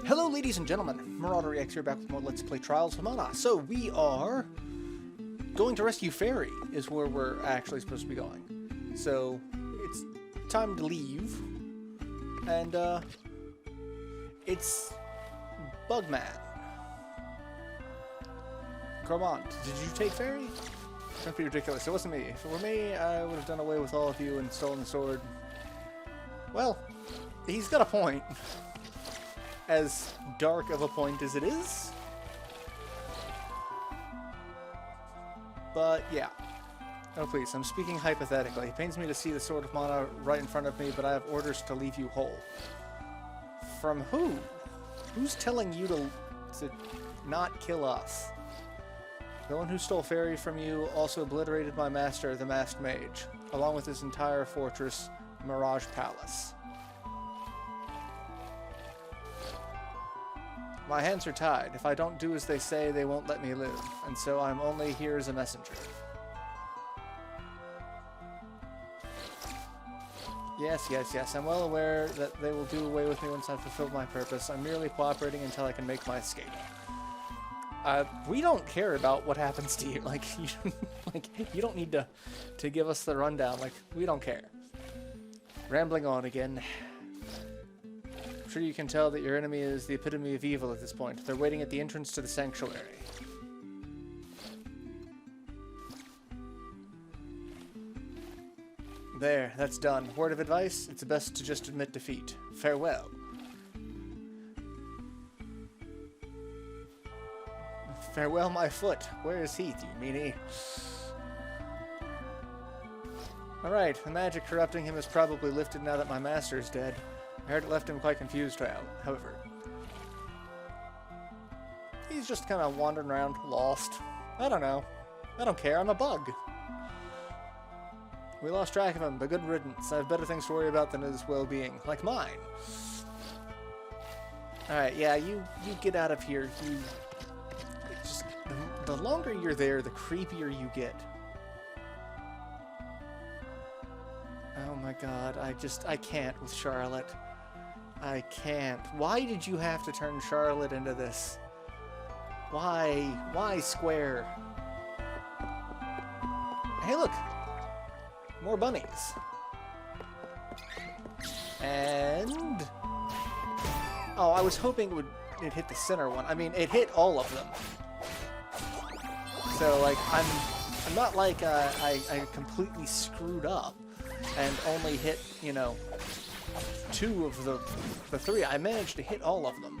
Hello ladies and gentlemen, MarauderEX here, back with more Let's Play Trials of Mana. So we are going to rescue Faerie, is where we're actually supposed to be going. So it's time to leave, and it's Bugman. Come on, did you take Faerie? That'd be ridiculous. It wasn't me. If it were me, I would have done away with all of you and stolen the sword. Well, he's got a point. As dark of a point as it is. But, yeah. Oh, please, I'm speaking hypothetically. It pains me to see the Sword of Mana right in front of me, but I have orders to leave you whole. From who? Who's telling you to not kill us? The one who stole Faerie from you also obliterated my master, the Masked Mage, along with his entire fortress, Mirage Palace. My hands are tied. If I don't do as they say, they won't let me live, and so I'm only here as a messenger. Yes, I'm well aware that they will do away with me once I've fulfilled my purpose. I'm merely cooperating until I can make my escape. We don't care about what happens to you. Like, you don't need to give us the rundown. Like, we don't care. Rambling on again. I'm sure you can tell that your enemy is the epitome of evil at this point. They're waiting at the entrance to the sanctuary. There, that's done. Word of advice? It's best to just admit defeat. Farewell. Farewell, my foot. Where is Heath, you meanie? Alright, the magic corrupting him is probably lifted now that my master is dead. I heard it left him quite confused, however. He's just kind of wandering around, lost. I don't know. I don't care, I'm a bug. We lost track of him, but good riddance. I have better things to worry about than his well-being, like mine. Alright, yeah, you get out of here. The longer you're there, the creepier you get. Oh my god, I can't with Charlotte. I can't. Why did you have to turn Charlotte into this? Why? Why Square? Hey, look! More bunnies. And... oh, I was hoping it'd hit the center one. I mean, it hit all of them. So, like, I'm not like I completely screwed up and only hit, you know, 2 of the 3. I managed to hit all of them.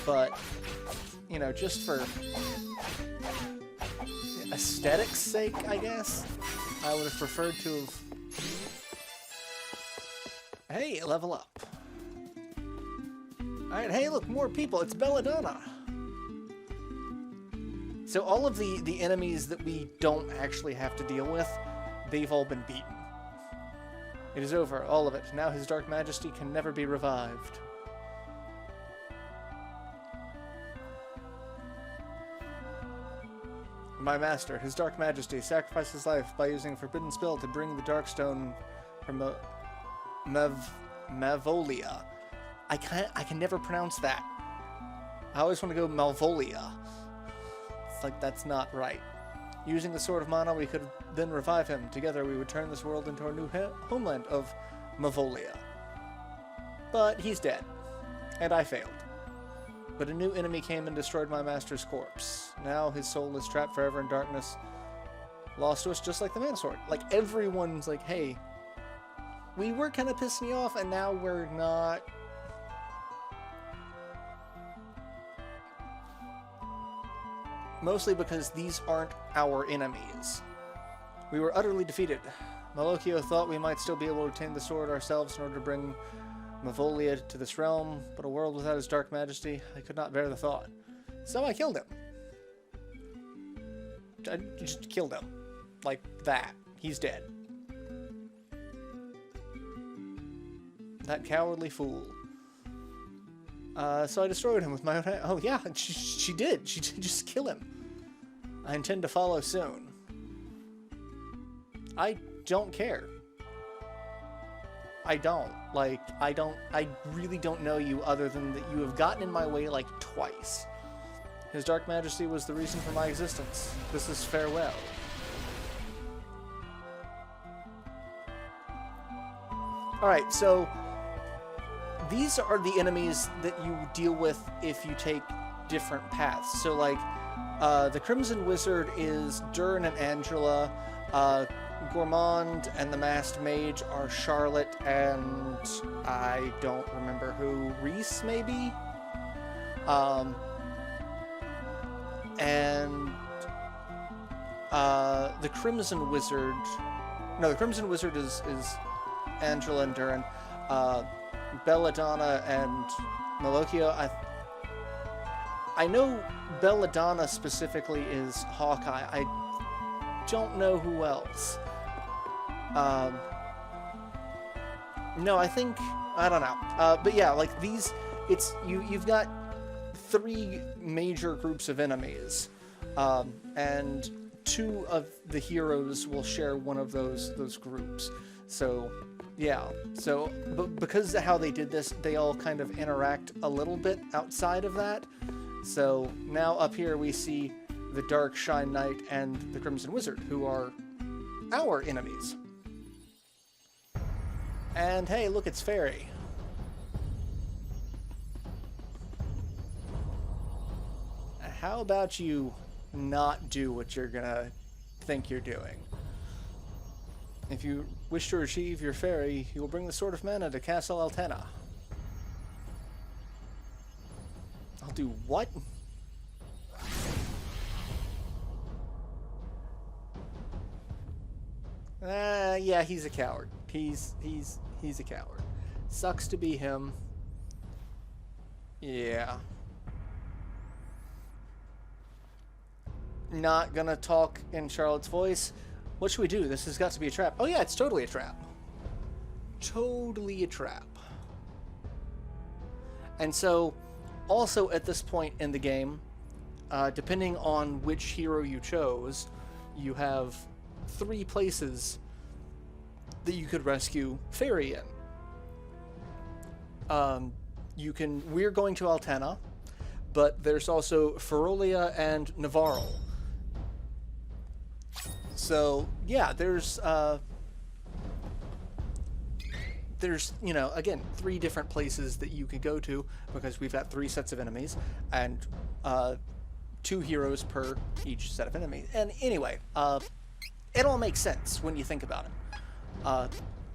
But, you know, just for aesthetics' sake, I guess, I would have preferred to have... hey, level up. Alright, hey, look, more people. It's Belladonna. So all of the enemies that we don't actually have to deal with, they've all been beaten. It is over, all of it. Now his dark majesty can never be revived. My master, his dark majesty, sacrificed his life by using a forbidden spell to bring the darkstone from Mavolia. I can never pronounce that. I always want to go Malvolia. It's like, that's not right. Using the Sword of Mana, we could then revive him. Together, we would turn this world into our new homeland of Mavolia. But he's dead. And I failed. But a new enemy came and destroyed my master's corpse. Now his soul is trapped forever in darkness, lost to us just like the Mana Sword. Like, everyone's like, hey, we were kind of pissing you off, and now we're not. Mostly because these aren't our enemies. We were utterly defeated. Malokio thought we might still be able to obtain the sword ourselves in order to bring Mavolia to this realm, but a world without his dark majesty, I could not bear the thought. So I killed him. I just killed him. Like that. He's dead. That cowardly fool. So I destroyed him with my own hand. Oh yeah, she did. She did just kill him. I intend to follow soon. I don't care. I don't. Like, I really don't know you other than that you have gotten in my way, like, twice. His Dark Majesty was the reason for my existence. This is farewell. Alright, so these are the enemies that you deal with if you take different paths. So, like, the Crimson Wizard is Durin and Angela. Gourmand and the Masked Mage are Charlotte and I don't remember who. Reese, maybe? And the Crimson Wizard... No, the Crimson Wizard is Angela and Durin. Belladonna and Malocchio. I know Belladonna specifically is Hawkeye. I don't know who else. No, I think... I don't know. But yeah, like these... You've got 3 major groups of enemies. And 2 of the heroes will share one of those groups. So... yeah, so because of how they did this, they all kind of interact a little bit outside of that. So now up here we see the Dark Shine Knight and the Crimson Wizard, who are our enemies. And hey, look, it's faerie. How about you not do what you're gonna think you're doing? If you wish to achieve your faerie, you will bring the Sword of Mana to Castle Altena. I'll do what? Yeah, he's a coward. He's a coward. Sucks to be him. Yeah. Not gonna talk in Charlotte's voice. What should we do? This has got to be a trap. Oh yeah, it's totally a trap. Totally a trap. And so, also at this point in the game, depending on which hero you chose, you have 3 places that you could rescue faerie in. We're going to Altena, but there's also Ferolia and Navarro. So, yeah, there's, you know, again, 3 different places that you could go to, because we've got 3 sets of enemies, and 2 heroes per each set of enemies. And anyway, it all makes sense when you think about it.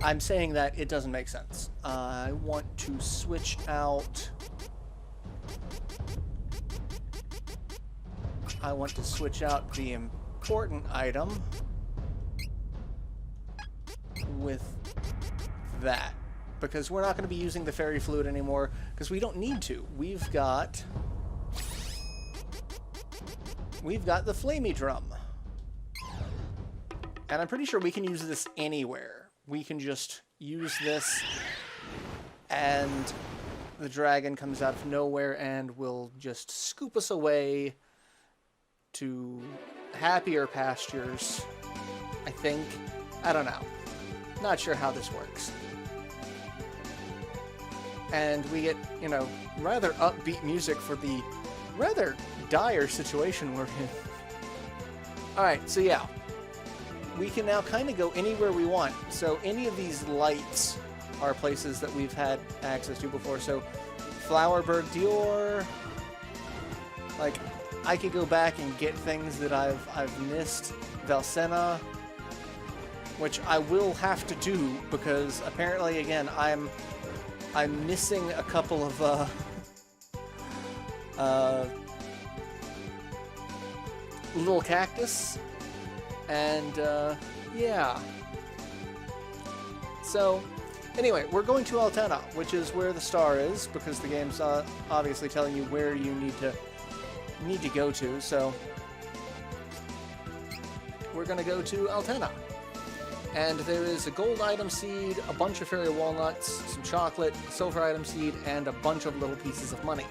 I'm saying that it doesn't make sense. I want to switch out... the important item with that, because we're not going to be using the faerie fluid anymore, because we don't need to. We've got the flamey drum, and I'm pretty sure we can use this anywhere. We can just use this and the dragon comes out of nowhere and will just scoop us away to happier pastures, I think. I don't know. Not sure how this works. And we get, you know, rather upbeat music for the rather dire situation we're in. Alright, so yeah. We can now kind of go anywhere we want. So any of these lights are places that we've had access to before. So Flowerberg Dior, like, I could go back and get things that I've missed. Valsena, which I will have to do because apparently, again, I'm missing a couple of little cactus, and yeah. So anyway, we're going to Altena, which is where the star is, because the game's obviously telling you where you need to go to. So we're going to go to Altena. And there is a gold item seed, a bunch of fairy walnuts, some chocolate, silver item seed, and a bunch of little pieces of money.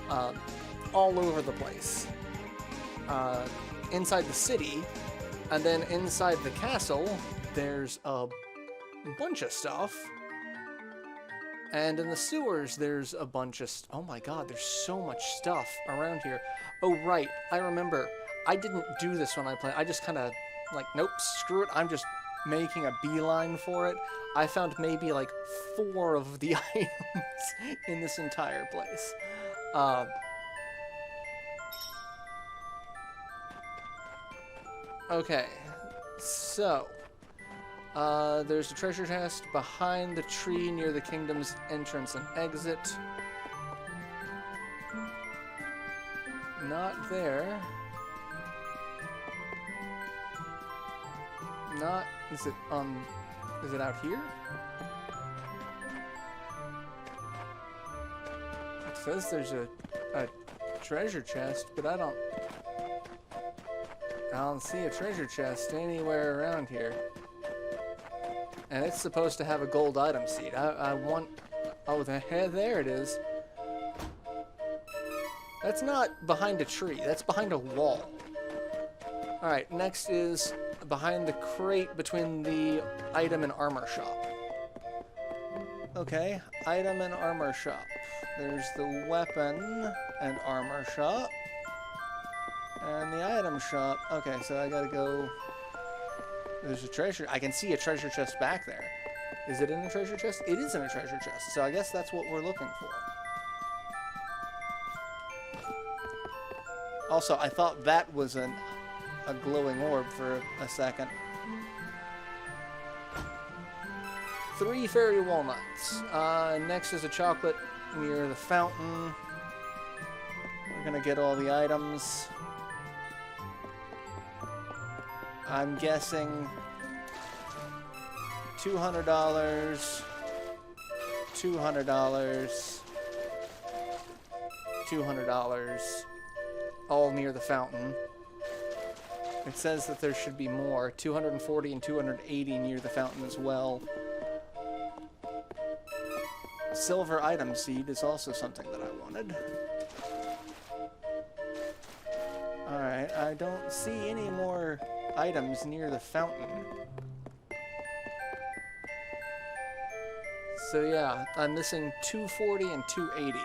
All over the place. Inside the city, and then inside the castle, there's a bunch of stuff. And in the sewers, there's a bunch of... Oh my god, there's so much stuff around here. Oh, right. I remember. I didn't do this when I played. I just kind of, like, nope, screw it. I'm just making a beeline for it. I found maybe, like, 4 of the items in this entire place. Okay. So... there's a treasure chest behind the tree near the kingdom's entrance and exit. Not there. Not... Is it out here? It says there's a treasure chest, but I don't see a treasure chest anywhere around here. And it's supposed to have a gold item seed. I want... Oh, there it is. That's not behind a tree. That's behind a wall. Alright, next is behind the crate between the item and armor shop. Okay, item and armor shop. There's the weapon and armor shop. And the item shop. Okay, so I gotta go... There's a treasure. I can see a treasure chest back there. Is it in a treasure chest? It is in a treasure chest. So I guess that's what we're looking for. Also, I thought that was a glowing orb for a second. 3 fairy walnuts. Next is a chocolate near the fountain. We're gonna get all the items. I'm guessing $200, $200, $200, all near the fountain. It says that there should be more, 240 and 280 near the fountain as well. Silver item seed is also something that I wanted. Alright, I don't see any more items near the fountain. So yeah, I'm missing 240 and 280.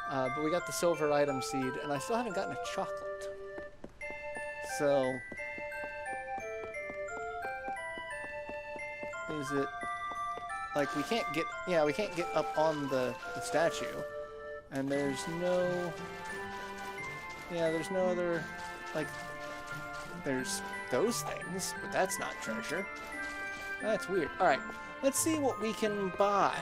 But we got the silver item seed, and I still haven't gotten a chocolate. So... Is it... Like, we can't get... Yeah, we can't get up on the statue. And there's no... Yeah, there's no other... Like... There's those things, but that's not treasure. That's weird. Alright, let's see what we can buy,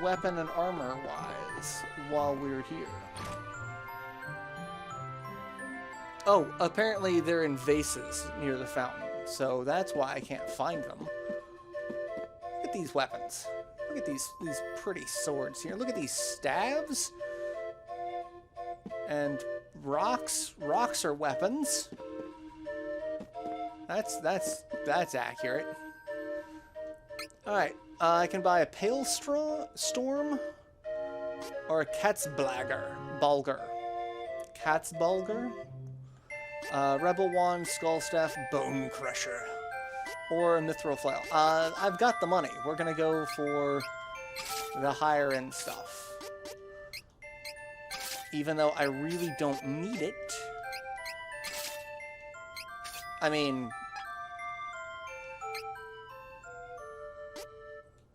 weapon and armor-wise, while we're here. Oh, apparently they're in vases near the fountain, so that's why I can't find them. Look at these weapons. Look at these pretty swords here. Look at these staves. And rocks. Rocks are weapons. That's accurate. Alright, I can buy a Pale Storm or a Bulger. Cat's Bulger. Rebel Wand, Skull Staff, Bone Crusher. Or a Mithril Flail. I've got the money. We're gonna go for the higher end stuff. Even though I really don't need it. I mean,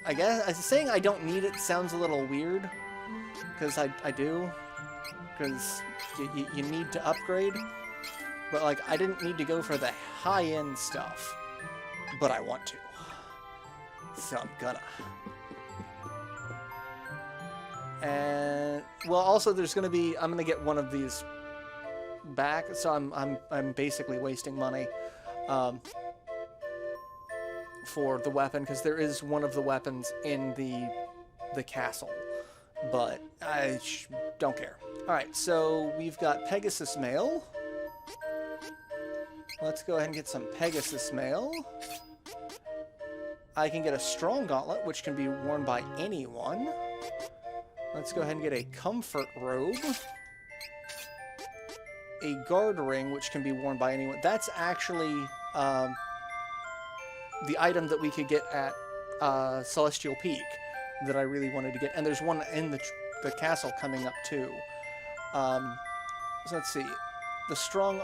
I guess saying I don't need it sounds a little weird, because I do, because you need to upgrade, but like I didn't need to go for the high-end stuff, but I want to, so I'm gonna. And well, also there's gonna be I'm gonna get one of these back, so I'm basically wasting money for the weapon, because there is one of the weapons in the castle, but I don't care. Alright, so we've got Pegasus Mail. Let's go ahead and get some Pegasus Mail. I can get a Strong Gauntlet, which can be worn by anyone. Let's go ahead and get a Comfort Robe. A Guard Ring, which can be worn by anyone. That's actually the item that we could get at Celestial Peak. that I really wanted to get. And there's one in the castle coming up too. So let's see. The strong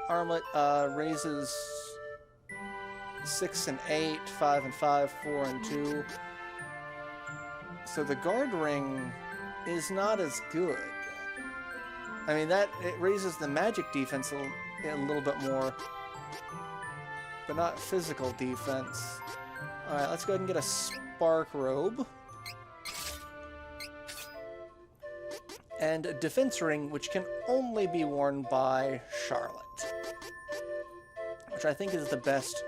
armlet raises 6 and 8, 5 and 5, 4 and 2. So the guard ring is not as good. I mean, it raises the magic defense a little bit more, but not physical defense. Alright, let's go ahead and get a spark robe. And a defense ring, which can only be worn by Charlotte. Which I think is the best.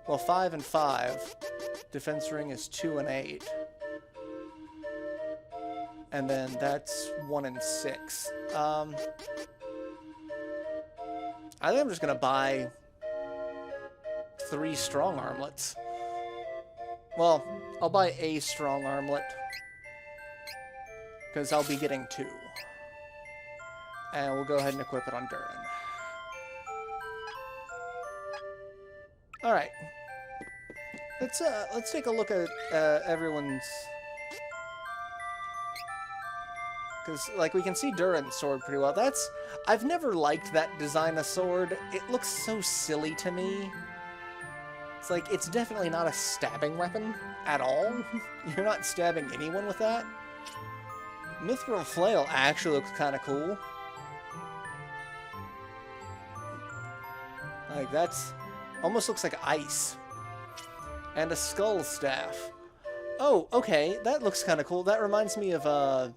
Well, 5 and 5. Defense ring is 2 and 8. And then that's 1 and 6. I think I'm just going to buy 3 strong armlets. Well, I'll buy a strong armlet, because I'll be getting 2. And we'll go ahead and equip it on Durin. Alright. Let's take a look at everyone's... Because, like, we can see Durin's sword pretty well. I've never liked that design of sword. It looks so silly to me. It's like, it's definitely not a stabbing weapon at all. You're not stabbing anyone with that. Mithril Flail actually looks kind of cool. Like, that's... almost looks like ice. And a skull staff. Oh, okay, that looks kind of cool. That reminds me of,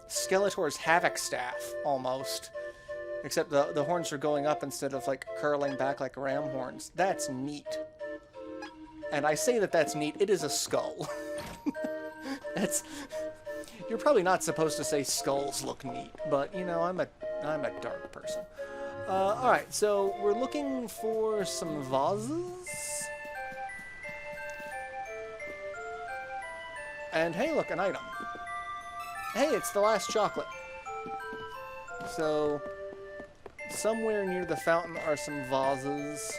Skeletor's Havoc Staff, almost. Except the horns are going up instead of, like, curling back like ram horns. That's neat. And I say that that's neat. It is a skull. That's... You're probably not supposed to say skulls look neat, but, you know, I'm a dark person. Alright, so we're looking for some vases. And hey, look, an item. Hey, it's the last chocolate. So, somewhere near the fountain are some vases.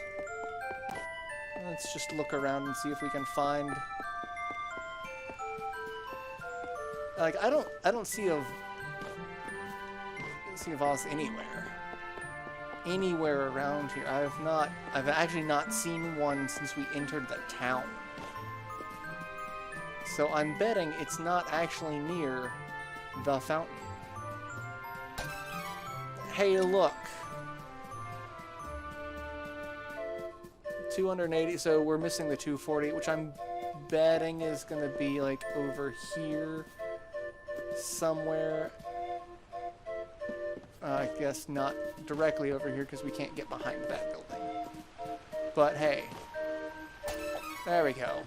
Let's just look around and see if we can find... Like, I don't see a vase anywhere. Anywhere around here. I've actually not seen one since we entered the town. So I'm betting it's not actually near the fountain. Hey, look. 280, so we're missing the 240, which I'm betting is going to be, like, over here somewhere. I guess not directly over here, because we can't get behind that building. But, hey. There we go.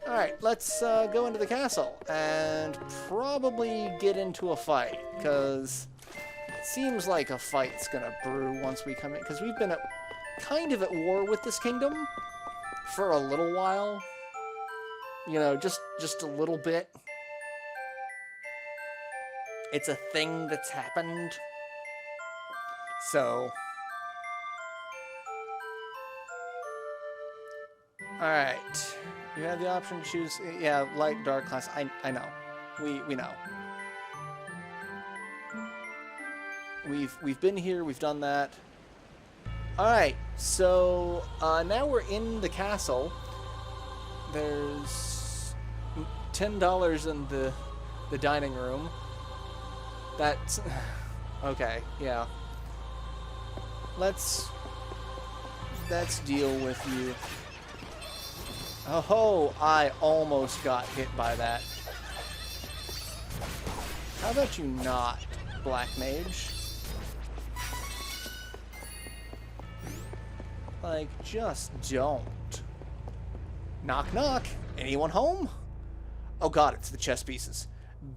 Alright, let's go into the castle and probably get into a fight, because it seems like a fight's gonna brew once we come in, because we've been kind of at war with this kingdom for a little while. You know, just a little bit. It's a thing that's happened. So... Alright. You have the option to choose... Yeah, light, dark class. I know. We know. We've been here. We've done that. Alright. So, now we're in the castle. There's $10 in the dining room. That's... Okay, yeah. Let's deal with you. Oh, I almost got hit by that. How about you not, Black Mage? Like, just don't. Knock, knock. Anyone home? Oh god, it's the chess pieces.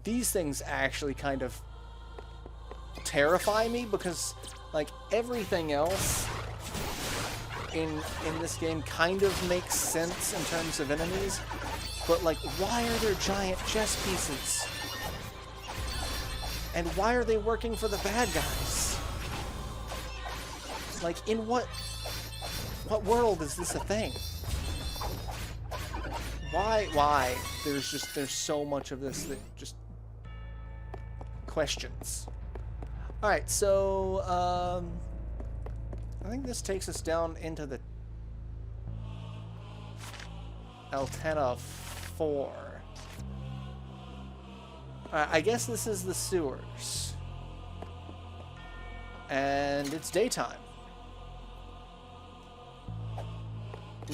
These things actually kind of terrify me because, like, everything else in this game kind of makes sense in terms of enemies, but, like, why are there giant chess pieces? And why are they working for the bad guys? Like, in what world is this a thing? Why? There's so much of this that just questions. Alright, so, I think this takes us down into the Altena 4. Alright, I guess this is the sewers. And it's daytime.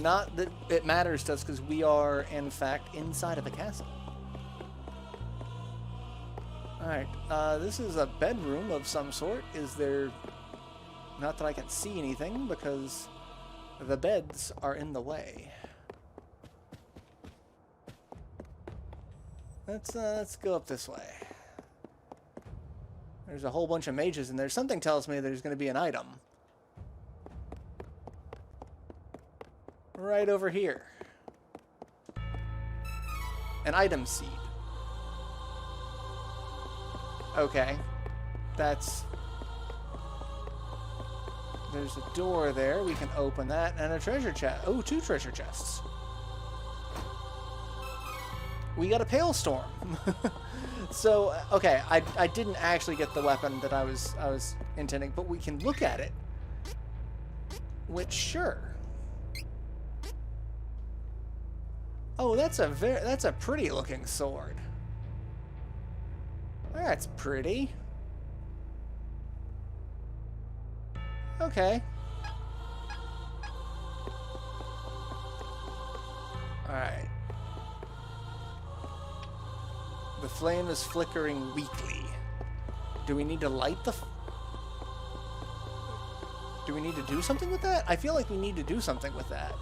Not that it matters to us, because we are, in fact, inside of a castle. Alright, this is a bedroom of some sort. Is there... Not that I can see anything, because the beds are in the way. Let's go up this way. There's a whole bunch of mages in there. Something tells me there's going to be an item. Right over here. An item seed. Okay. That's... There's a door there. We can open that. And a treasure chest. Oh, 2 treasure chests. We got a Pale Storm. So, okay, I didn't actually get the weapon that I was intending, but we can look at it. Which, sure. Oh, that's a pretty looking sword. That's pretty. Okay. Alright. The flame is flickering weakly. Do we need to light the... Do we need to do something with that? I feel like we need to do something with that.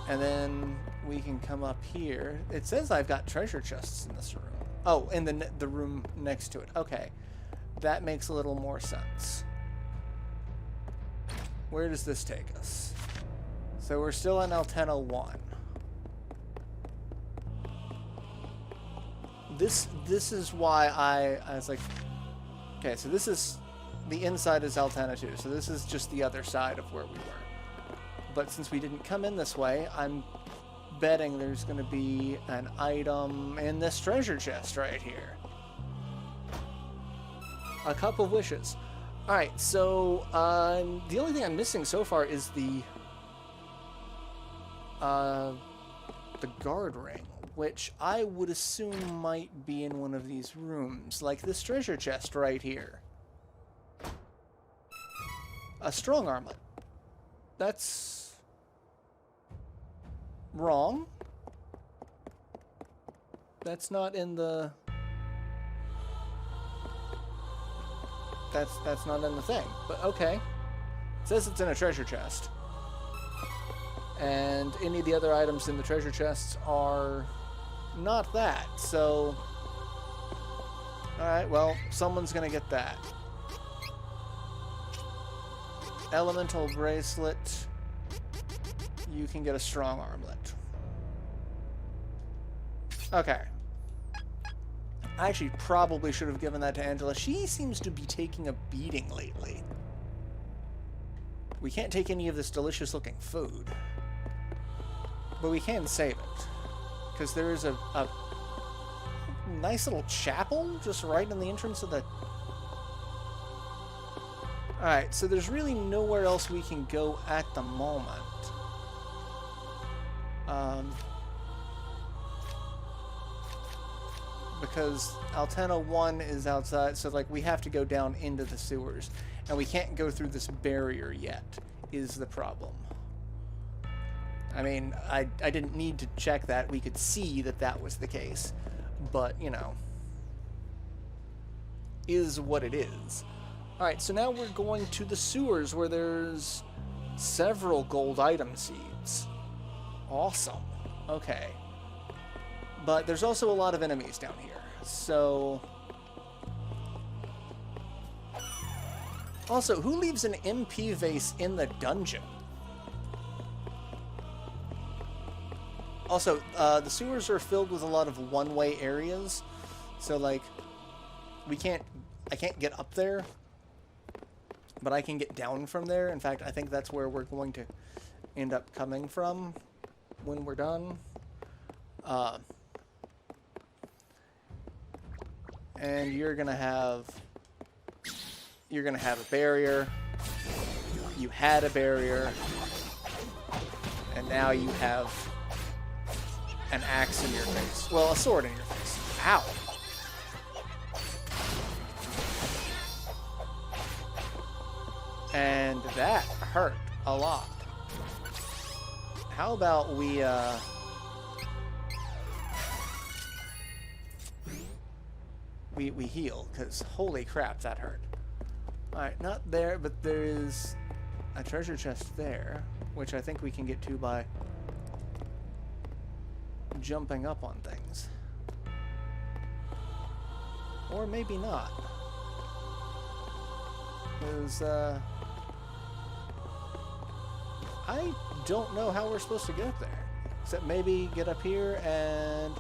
And then we can come up here. It says I've got treasure chests in this room. Oh, in the room next to it. Okay. That makes a little more sense. Where does this take us? So we're still on Altena 1. This is why I was like... Okay, so this is... The inside is Altena 2, so this is just the other side of where we were. But since we didn't come in this way, I'm betting there's going to be an item in this treasure chest right here. A Cup of Wishes. Alright, so the only thing I'm missing so far is the guard ring, which I would assume might be in one of these rooms, like this treasure chest right here. A strong armlet. That's wrong. That's not in the... That's not in the thing, but okay. It says it's in a treasure chest. And any of the other items in the treasure chests are not that, so... Alright, well, someone's gonna get that. Elemental bracelet. You can get a strong armlet. Okay. I actually probably should have given that to Angela. She seems to be taking a beating lately. We can't take any of this delicious looking food. But we can save it. Because there is a nice little chapel just right in the entrance of the... Alright, so there's really nowhere else we can go at the moment. Because Altena 1 is outside, so like we have to go down into the sewers. And we can't go through this barrier yet, is the problem. I mean, I didn't need to check that. We could see that that was the case. But, you know, is what it is. Alright, so now we're going to the sewers where there's several gold item seeds. Awesome. Okay. But there's also a lot of enemies down here. So... Also, who leaves an MP vase in the dungeon? Also, the sewers are filled with a lot of one-way areas. So, like, I can't get up there. But I can get down from there. In fact, I think that's where we're going to end up coming from. when we're done. And you're gonna have a barrier. You had a barrier, and now you have an axe in your face. Well, a sword in your face. Ow! And that hurt a lot. How about we heal, because holy crap, that hurt. Alright, not there, but there is a treasure chest there, which I think we can get to by jumping up on things. Or maybe not. Because, I don't know how we're supposed to get up there. Except maybe get up here and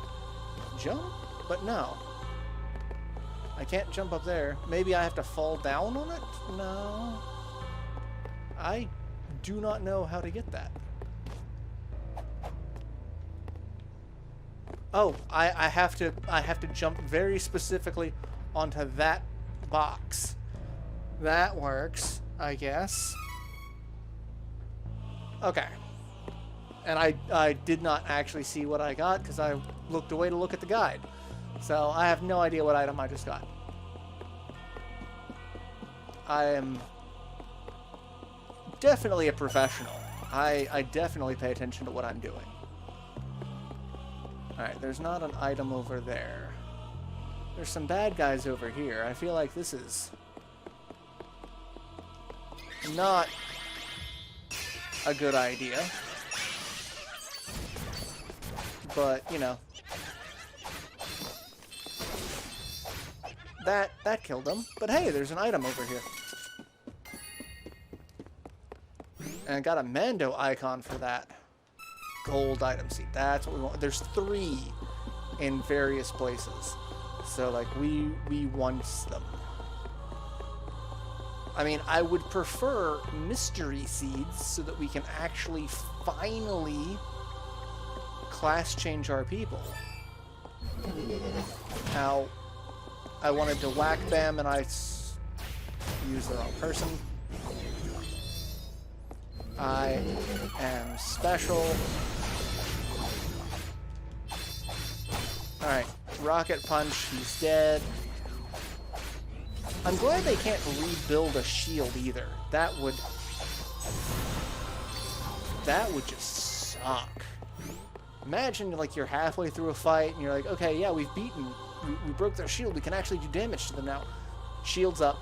jump? But no. I can't jump up there. Maybe I have to fall down on it? No. I do not know how to get that. Oh, I have to jump very specifically onto that box. That works, I guess. Okay. And I did not actually see what I got because I looked away to look at the guide. So I have no idea what item I just got. I am definitely a professional. I definitely pay attention to what I'm doing. Alright, there's not an item over there. There's some bad guys over here. I feel like this is not a good idea. But, you know. That killed him. But hey, there's an item over here. And I got a Mando icon for that. Gold item seed. That's what we want. There's 3 in various places. So, like, we want them. I mean, I would prefer mystery seeds so that we can actually finally class change our people. Now, I wanted to whack them and I used the wrong person. I am special. Alright, rocket punch, he's dead. I'm glad they can't rebuild a shield either. That would just suck. Imagine, like, you're halfway through a fight and you're like, okay, yeah, we broke their shield, we can actually do damage to them now. Shield's up.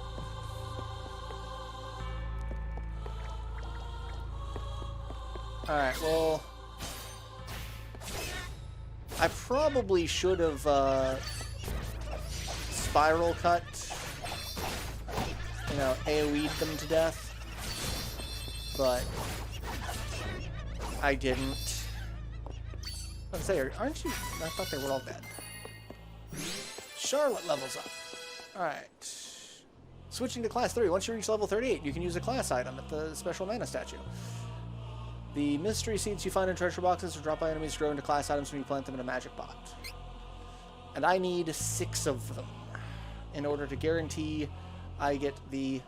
Alright, well, I probably should have spiral cut, you know, AoE'd them to death, but I didn't. Let's say, aren't you? I thought they were all dead. Charlotte levels up. Alright. Switching to class 3. Once you reach level 38, you can use a class item at the special mana statue. The mystery seeds you find in treasure boxes or drop by enemies grow into class items when you plant them in a magic pot. And I need 6 of them in order to guarantee I get the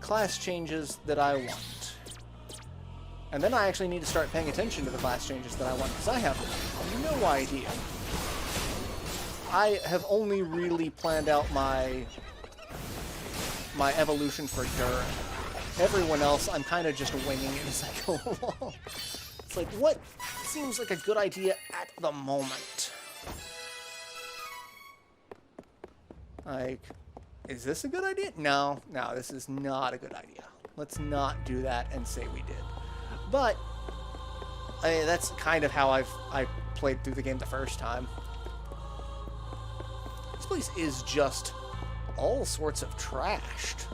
class changes that I want. And then I actually need to start paying attention to the class changes that I want, because I have no idea. I have only really planned out my evolution for Durham. Everyone else, I'm kind of just winging it as I go along. It's like, what seems like a good idea at the moment? Like, is this a good idea? No, this is not a good idea. Let's not do that and say we did. But that's kind of how I played through the game the first time. This place is just all sorts of trashed.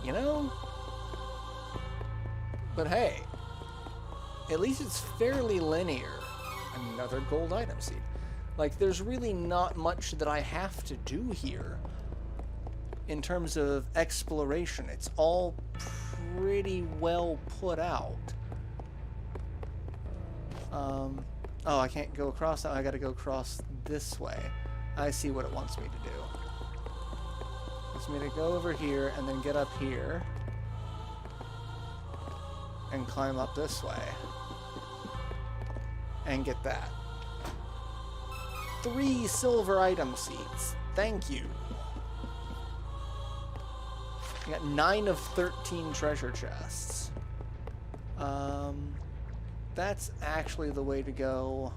You know? But hey, at least it's fairly linear. Another gold item seed. Like, there's really not much that I have to do here in terms of exploration. It's all pretty well put out. Oh, I can't go across that. I gotta go across this way. I see what it wants me to do. It wants me to go over here and then get up here and climb up this way and get that. 3 silver item seeds. Thank you. I got 9 of 13 treasure chests. That's actually the way to go.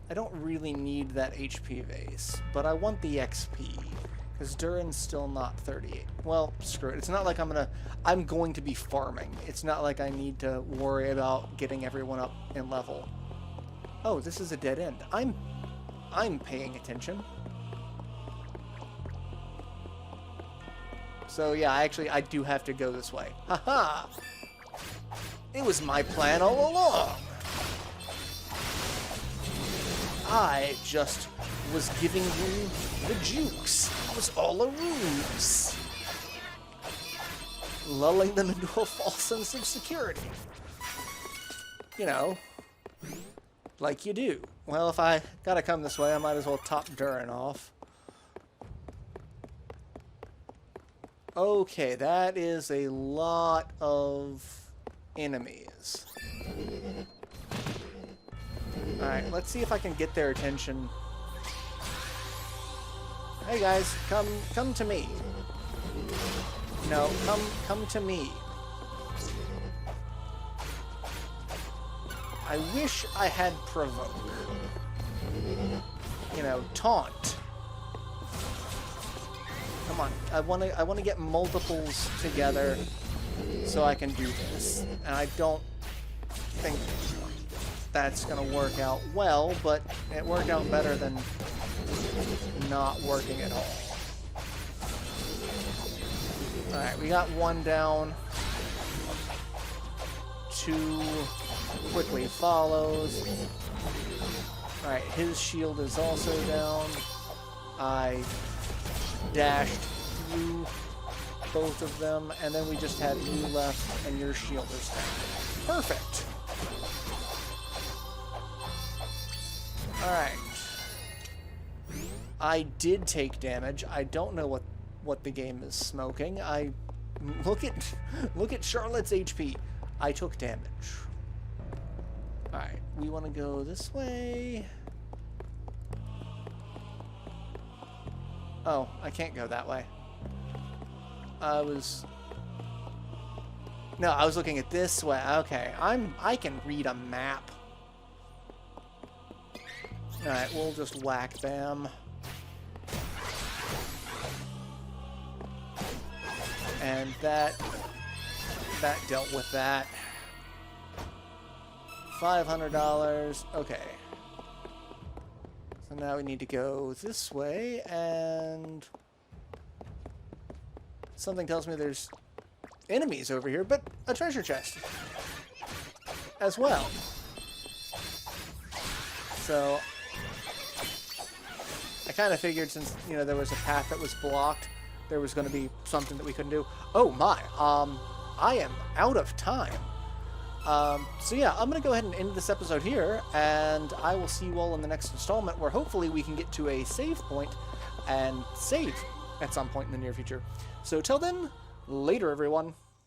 I don't really need that HP vase, but I want the XP, because Durin's still not 38. Well, screw it. It's not like I'm going to be farming. It's not like I need to worry about getting everyone up in level. Oh, this is a dead end. I'm paying attention. So yeah, I do have to go this way. Haha! It was my plan all along! I just was giving you the jukes. It was all a ruse. Lulling them into a false sense of security. You know, like you do. Well, if I gotta come this way, I might as well top Durin off. Okay, that is a lot of enemies. Alright, let's see if I can get their attention. Hey guys, come to me. No, come to me. I wish I had provoke. You know, taunt. Come on, I want to get multiples together so I can do this. And I don't think that's going to work out well, but it worked out better than not working at all. Alright, we got 1 down. 2 quickly follows. Alright, his shield is also down. I dashed through both of them, and then we just had you left, and your shield is down. Perfect! Alright. I did take damage. I don't know what the game is smoking. Look at Charlotte's HP. I took damage. Alright, we want to go this way. Oh, I can't go that way. I was looking at this way. Okay, I can read a map. Alright, we'll just whack them. And that dealt with that. $500. Okay. So now we need to go this way, and something tells me there's enemies over here, but a treasure chest as well. So I kind of figured, since, you know, there was a path that was blocked, there was going to be something that we couldn't do. Oh my, I am out of time. So yeah, I'm going to go ahead and end this episode here, and I will see you all in the next installment, where hopefully we can get to a save point and save at some point in the near future. So till then, later everyone.